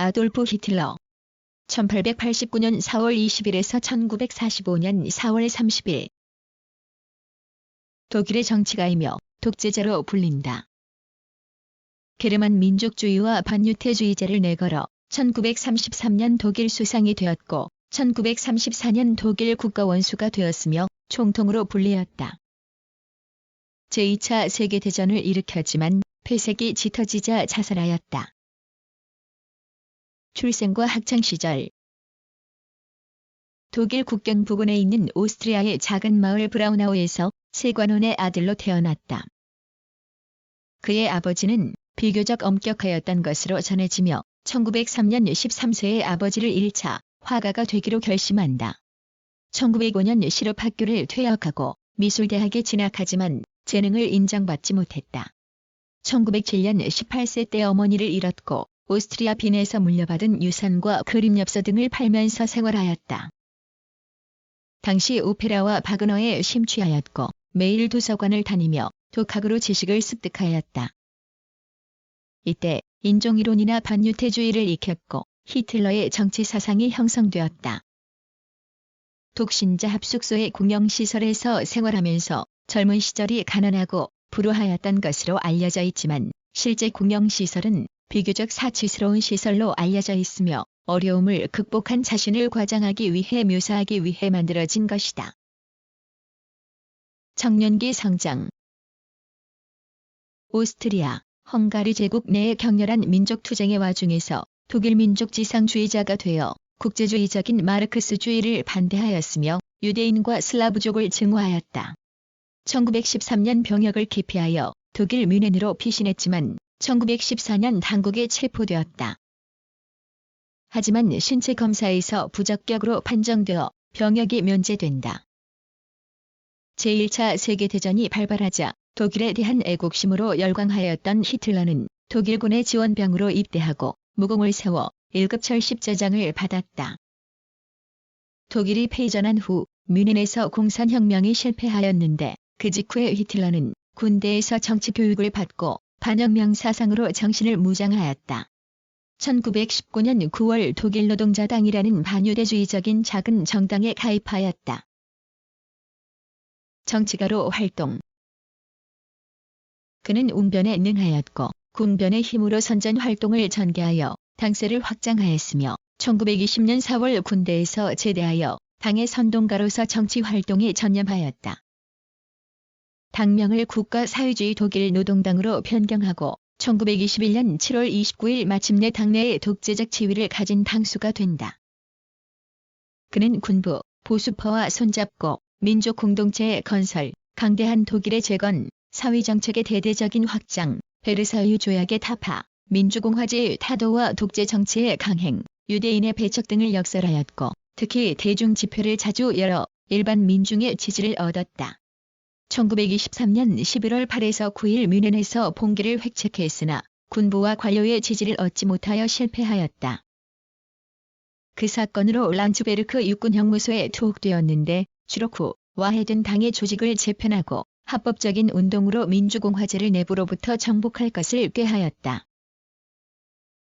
아돌프 히틀러 1889년 4월 20일에서 1945년 4월 30일 독일의 정치가이며 독재자로 불린다. 게르만 민족주의와 반유태주의자를 내걸어 1933년 독일 수상이 되었고 1934년 독일 국가원수가 되었으며 총통으로 불리었다. 제2차 세계대전을 일으켰지만 폐색이 짙어지자 자살하였다. 출생과 학창시절 독일 국경 부근에 있는 오스트리아의 작은 마을 브라우나우에서 세관원의 아들로 태어났다. 그의 아버지는 비교적 엄격하였던 것으로 전해지며 1903년 13세의 아버지를 1차 화가가 되기로 결심한다. 1905년 실업학교를 퇴학하고 미술대학에 진학하지만 재능을 인정받지 못했다. 1907년 18세 때 어머니를 잃었고 오스트리아 빈에서 물려받은 유산과 그림엽서 등을 팔면서 생활하였다. 당시 오페라와 바그너에 심취하였고 매일 도서관을 다니며 독학으로 지식을 습득하였다. 이때 인종이론이나 반유태주의를 익혔고 히틀러의 정치 사상이 형성되었다. 독신자 합숙소의 공영시설에서 생활하면서 젊은 시절이 가난하고 불우하였던 것으로 알려져 있지만 실제 공영시설은 비교적 사치스러운 시설로 알려져 있으며 어려움을 극복한 자신을 과장하기 위해 묘사하기 위해 만들어진 것이다. 청년기 성장 오스트리아, 헝가리 제국 내의 격렬한 민족투쟁의 와중에서 독일 민족지상주의자가 되어 국제주의적인 마르크스주의를 반대하였으며 유대인과 슬라브족을 증오하였다. 1913년 병역을 기피하여 독일 뮌헨으로 피신했지만 1914년 당국에 체포되었다. 하지만 신체 검사에서 부적격으로 판정되어 병역이 면제된다. 제1차 세계대전이 발발하자 독일에 대한 애국심으로 열광하였던 히틀러는 독일군의 지원병으로 입대하고 무공을 세워 1급 철십자장을 받았다. 독일이 패전한 후 뮌헨에서 공산혁명이 실패하였는데 그 직후에 히틀러는 군대에서 정치교육을 받고 반혁명 사상으로 정신을 무장하였다. 1919년 9월 독일 노동자당이라는 반유대주의적인 작은 정당에 가입하였다. 정치가로 활동 그는 웅변에 능하였고 군변의 힘으로 선전 활동을 전개하여 당세를 확장하였으며 1920년 4월 군대에서 제대하여 당의 선동가로서 정치 활동에 전념하였다. 당명을 국가사회주의 독일 노동당으로 변경하고 1921년 7월 29일 마침내 당내의 독재적 지위를 가진 당수가 된다. 그는 군부, 보수파와 손잡고 민족 공동체의 건설, 강대한 독일의 재건, 사회정책의 대대적인 확장, 베르사유 조약의 타파, 민주공화제의 타도와 독재 정치의 강행, 유대인의 배척 등을 역설하였고 특히 대중집회를 자주 열어 일반 민중의 지지를 얻었다. 1923년 11월 8에서 9일 뮌헨에서 봉기를 획책했으나 군부와 관료의 지지를 얻지 못하여 실패하였다. 그 사건으로 란츠베르크 육군형무소에 투옥되었는데 추록 후 와해된 당의 조직을 재편하고 합법적인 운동으로 민주공화제를 내부로부터 정복할 것을 꾀하였다.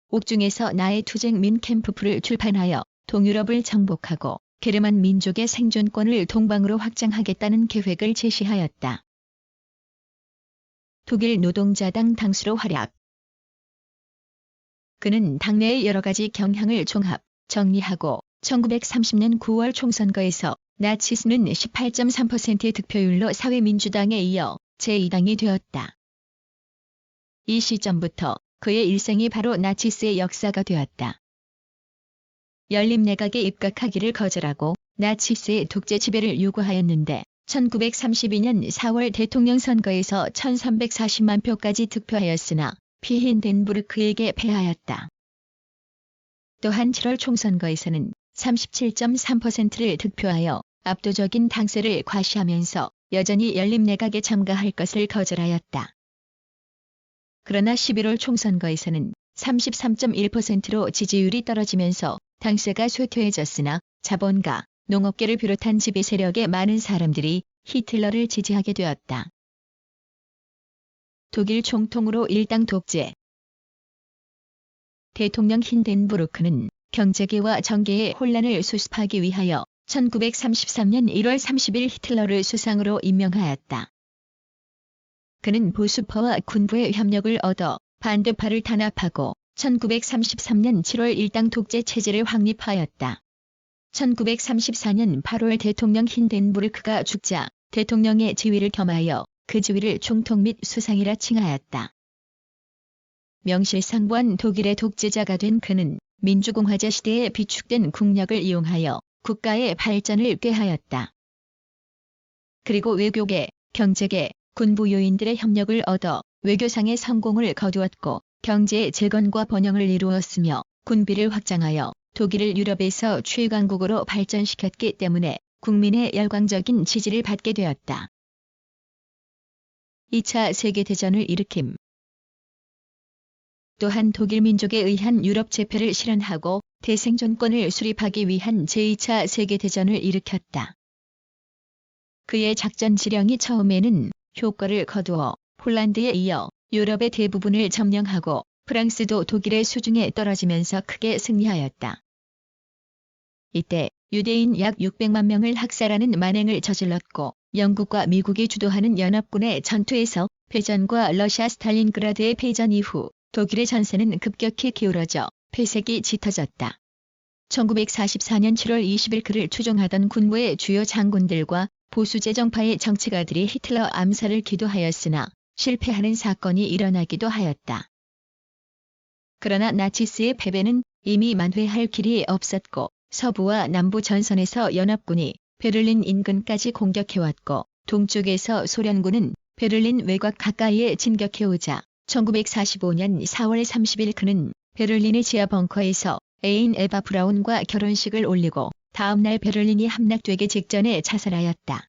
옥중에서 나의 투쟁 민캠프프를 출판하여 동유럽을 정복하고 게르만 민족의 생존권을 동방으로 확장하겠다는 계획을 제시하였다. 독일 노동자당 당수로 활약 그는 당내의 여러 가지 경향을 종합, 정리하고 1930년 9월 총선거에서 나치스는 18.3%의 득표율로 사회민주당에 이어 제2당이 되었다. 이 시점부터 그의 일생이 바로 나치스의 역사가 되었다. 연립내각에 입각하기를 거절하고 나치스의 독재 지배를 요구하였는데 1932년 4월 대통령 선거에서 1340만 표까지 득표하였으나 피힌덴부르크에게 패하였다. 또한 7월 총선거에서는 37.3%를 득표하여 압도적인 당세를 과시하면서 여전히 연립내각에 참가할 것을 거절하였다. 그러나 11월 총선거에서는 33.1%로 지지율이 떨어지면서 당세가 쇠퇴해졌으나 자본가, 농업계를 비롯한 지배 세력의 많은 사람들이 히틀러를 지지하게 되었다. 독일 총통으로 일당 독재 대통령 힌덴부르크는 경제계와 정계의 혼란을 수습하기 위하여 1933년 1월 30일 히틀러를 수상으로 임명하였다. 그는 보수파와 군부의 협력을 얻어 반대파를 탄압하고 1933년 7월 일당 독재 체제를 확립하였다. 1934년 8월 대통령 힌덴부르크가 죽자 대통령의 지위를 겸하여 그 지위를 총통 및 수상이라 칭하였다. 명실상부한 독일의 독재자가 된 그는 민주공화제 시대에 비축된 국력을 이용하여 국가의 발전을 꾀하였다. 그리고 외교계, 경제계, 군부 요인들의 협력을 얻어 외교상의 성공을 거두었고 경제의 재건과 번영을 이루었으며 군비를 확장하여 독일을 유럽에서 최강국으로 발전시켰기 때문에 국민의 열광적인 지지를 받게 되었다. 2차 세계대전을 일으킴. 또한 독일 민족에 의한 유럽 제패를 실현하고 대생존권을 수립하기 위한 제2차 세계대전을 일으켰다. 그의 작전 지령이 처음에는 효과를 거두어 폴란드에 이어 유럽의 대부분을 점령하고 프랑스도 독일의 수중에 떨어지면서 크게 승리하였다. 이때 유대인 약 600만 명을 학살하는 만행을 저질렀고 영국과 미국이 주도하는 연합군의 전투에서 패전과 러시아 스탈린그라드의 패전 이후 독일의 전세는 급격히 기울어져 폐색이 짙어졌다. 1944년 7월 20일 그를 추종하던 군부의 주요 장군들과 보수재정파의 정치가들이 히틀러 암살을 기도하였으나 실패하는 사건이 일어나기도 하였다. 그러나 나치스의 패배는 이미 만회할 길이 없었고 서부와 남부 전선에서 연합군이 베를린 인근까지 공격해왔고 동쪽에서 소련군은 베를린 외곽 가까이에 진격해오자 1945년 4월 30일 그는 베를린의 지하 벙커에서 애인 에바 브라운과 결혼식을 올리고 다음 날 베를린이 함락되기 직전에 자살하였다.